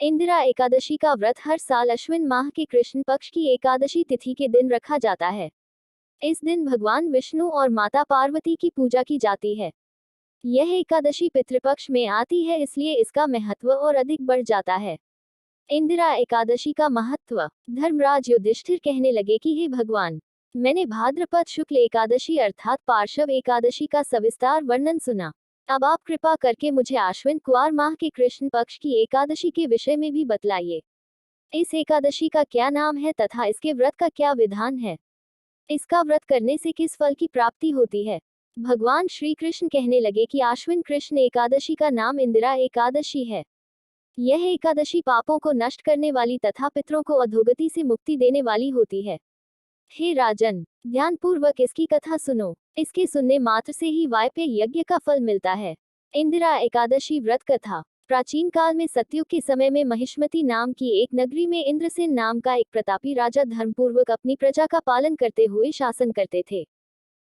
इंदिरा एकादशी का व्रत हर साल अश्विन माह के कृष्ण पक्ष की एकादशी तिथि के दिन रखा जाता है। इस दिन भगवान विष्णु और माता पार्वती की पूजा की जाती है। यह एकादशी पितृपक्ष में आती है, इसलिए इसका महत्व और अधिक बढ़ जाता है। इंदिरा एकादशी का महत्व। धर्मराज युधिष्ठिर कहने लगे कि हे भगवान, मैंने भाद्रपद शुक्ल एकादशी अर्थात पार्श्व एकादशी का सविस्तार वर्णन सुना। अब आप कृपा करके मुझे आश्विन कुआर माह के कृष्ण पक्ष की एकादशी के विषय में भी बतलाइए। इस एकादशी का क्या नाम है तथा इसके व्रत का क्या विधान है? इसका व्रत करने से किस फल की प्राप्ति होती है? भगवान श्री कृष्ण कहने लगे कि आश्विन कृष्ण एकादशी का नाम इंदिरा एकादशी है। यह एकादशी पापों को नष्ट करने वाली तथा पितरों को अधोगति से मुक्ति देने वाली होती है। हे राजन, ध्यानपूर्वक इसकी कथा सुनो। इसके सुनने मात्र से ही वायप्य यज्ञ का फल मिलता है। इंदिरा एकादशी व्रत कथा। प्राचीन काल में सतयुग के समय में महिष्मति नाम की एक नगरी में इंद्रसेन नाम का एक प्रतापी राजा धर्मपूर्वक अपनी प्रजा का पालन करते हुए शासन करते थे।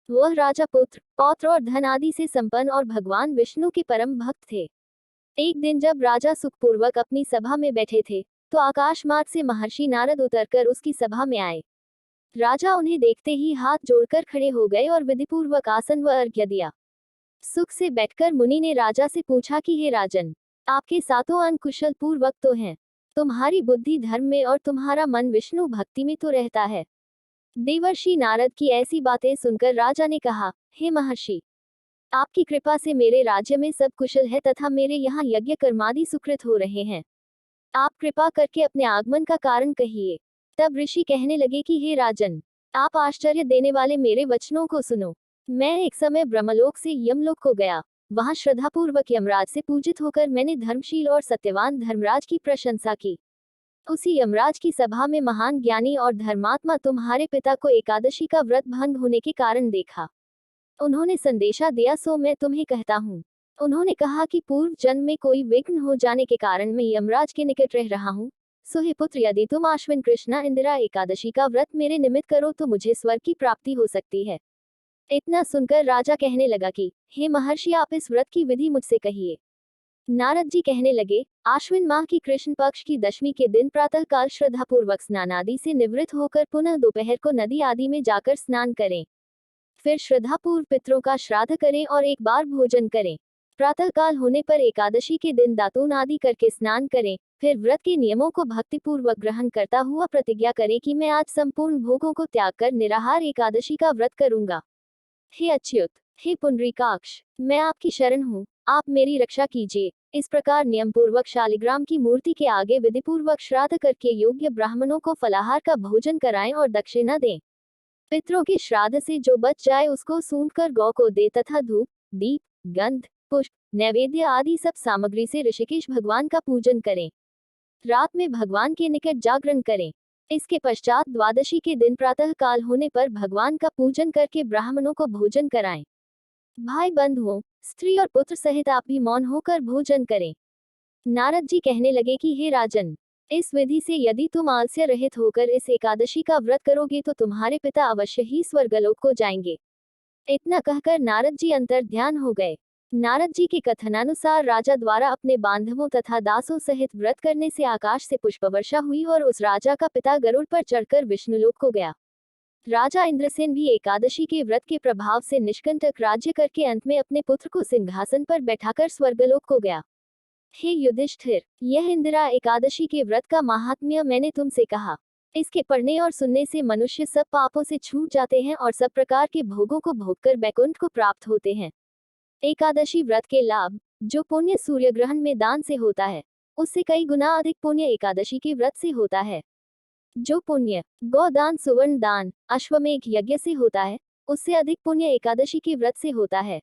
वह राजा पुत्र, पौत्र और धन आदि से संपन्न और भगवान विष्णु के परम भक्त थे। एक दिन जब राजा सुखपूर्वक अपनी सभा में बैठे थे, तो आकाश मार्ग से महर्षि नारद उतरकर उसकी सभा में आए। राजा उन्हें देखते ही हाथ जोड़कर खड़े हो गए और विधिपूर्वक आसन व अर्घ्य दिया। सुख से बैठकर मुनि ने राजा से पूछा कि हे राजन, आपके सातों अंग कुशल पूर्वक तो हैं। तुम्हारी बुद्धि धर्म में और तुम्हारा मन विष्णु भक्ति में तो रहता है। देवर्षि नारद की ऐसी बातें सुनकर राजा ने कहा, हे महर्षि, आपकी कृपा से मेरे राज्य में सब कुशल है तथा मेरे यहाँ यज्ञ कर्मादि सुकृत हो रहे हैं। आप कृपा करके अपने आगमन का कारण कहिए। तब ऋषि कहने लगे कि हे राजन, आप आश्चर्य देने वाले मेरे वचनों को सुनो। मैं एक समय ब्रह्मलोक से यमलोक को गया। वहां श्रद्धापूर्वक यमराज से पूजित होकर मैंने धर्मशील और सत्यवान धर्मराज की प्रशंसा की। उसी यमराज की सभा में महान ज्ञानी और धर्मात्मा तुम्हारे पिता को एकादशी का व्रत भंग होने के कारण देखा। उन्होंने संदेशा दिया, सो मैं तुम्हें कहता हूँ। उन्होंने कहा कि पूर्व जन्म में कोई विघ्न हो जाने के कारण मैं यमराज के निकट रह रहा हूँ। सो हे पुत्र, यदि तुम आश्विन कृष्णा इंदिरा एकादशी का व्रत मेरे निमित्त करो तो मुझे स्वर्ग की प्राप्ति हो सकती है। इतना सुनकर राजा कहने लगा कि हे महर्षि, आप इस व्रत की विधि मुझसे कहिए। नारद जी कहने लगे, आश्विन माह की कृष्ण पक्ष की दशमी के दिन प्रातः काल श्रद्धापूर्वक स्नान आदि से निवृत्त होकर पुनः दोपहर को नदी आदि में जाकर स्नान करें। फिर श्रद्धापूर्व पितरों का श्राद्ध करें और एक बार भोजन करें। प्रातः काल होने पर एकादशी के दिन दातून आदि करके स्नान करें। फिर व्रत के नियमों को भक्तिपूर्वक ग्रहण करता हुआ प्रतिज्ञा करें कि मैं आज संपूर्ण भोगों को त्याग कर निराहार एकादशी का व्रत करूंगा। हे अच्युत, हे पुंडरीकाक्ष, मैं आपकी शरण हूँ, आप मेरी रक्षा कीजिए। इस प्रकार नियम पूर्वक शालिग्राम की मूर्ति के आगे विधिपूर्वक श्राद्ध करके योग्य ब्राह्मणों को फलाहार का भोजन कराएं और दक्षिणा दें। पितरों के श्राद्ध से जो बच जाए उसको सूंघकर गौ को दे तथा धूप, दीप, गंध, पुष्प, नैवेद्य आदि सब सामग्री से ऋषिकेश भगवान का पूजन करें। रात में भगवान के निकट जागरण करें। इसके पश्चात द्वादशी के दिन प्रातः काल होने पर भगवान का पूजन करके ब्राह्मणों को भोजन कराएं। भाई बंधुओं, स्त्री और पुत्र सहित आप भी मौन होकर भोजन करें। नारद जी कहने लगे कि हे राजन, इस विधि से यदि तुम आलस्य रहित होकर इस एकादशी का व्रत करोगे तो तुम्हारे पिता अवश्य ही स्वर्गलोक को जाएंगे। इतना कहकर नारद जी अंतर ध्यान हो गए। नारद जी के कथनानुसार राजा द्वारा अपने बांधवों तथा दासों सहित व्रत करने से आकाश से पुष्पवर्षा हुई और उस राजा का पिता गरुड़ पर चढ़कर विष्णुलोक को गया। राजा इंद्रसेन भी एकादशी के व्रत के प्रभाव से निष्कंटक राज्य करके अंत में अपने पुत्र को सिंहासन पर बैठाकर स्वर्गलोक को गया। हे युधिष्ठिर, यह इंदिरा एकादशी के व्रत का महात्म्य मैंने तुमसे कहा। इसके पढ़ने और सुनने से मनुष्य सब पापों से छूट जाते हैं और सब प्रकार के भोगों को भोगकर बैकुंठ को प्राप्त होते हैं। एकादशी व्रत के लाभ। जो पुण्य सूर्य ग्रहण में दान से होता है, उससे कई गुना अधिक पुण्य एकादशी के व्रत से होता है। जो पुण्य गोदान, सुवर्ण दान, अश्वमेघ यज्ञ से होता है, उससे अधिक पुण्य एकादशी के व्रत से होता है।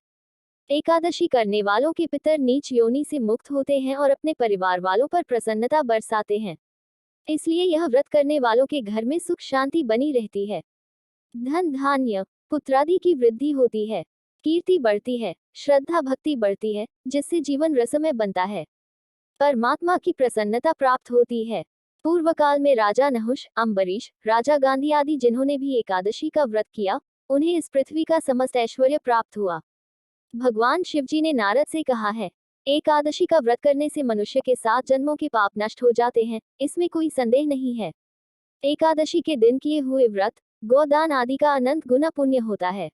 एकादशी करने वालों के पितर नीच योनि से मुक्त होते हैं और अपने परिवार वालों पर प्रसन्नता बरसाते हैं। इसलिए यह व्रत करने वालों के घर में सुख शांति बनी रहती है। धन धान्य पुत्रादि की वृद्धि होती है। कीर्ति बढ़ती है, श्रद्धा भक्ति बढ़ती है, जिससे जीवन रसमय बनता है। परमात्मा की प्रसन्नता प्राप्त होती है। पूर्व काल में राजा नहुष, अम्बरीश, राजा गांधी आदि जिन्होंने भी एकादशी का व्रत किया, उन्हें इस पृथ्वी का समस्त ऐश्वर्य प्राप्त हुआ। भगवान शिवजी ने नारद से कहा है, एकादशी का व्रत करने से मनुष्य के 7 जन्मों के पाप नष्ट हो जाते हैं, इसमें कोई संदेह नहीं है। एकादशी के दिन किए हुए व्रत, गोदान आदि का अनंत गुना पुण्य होता है।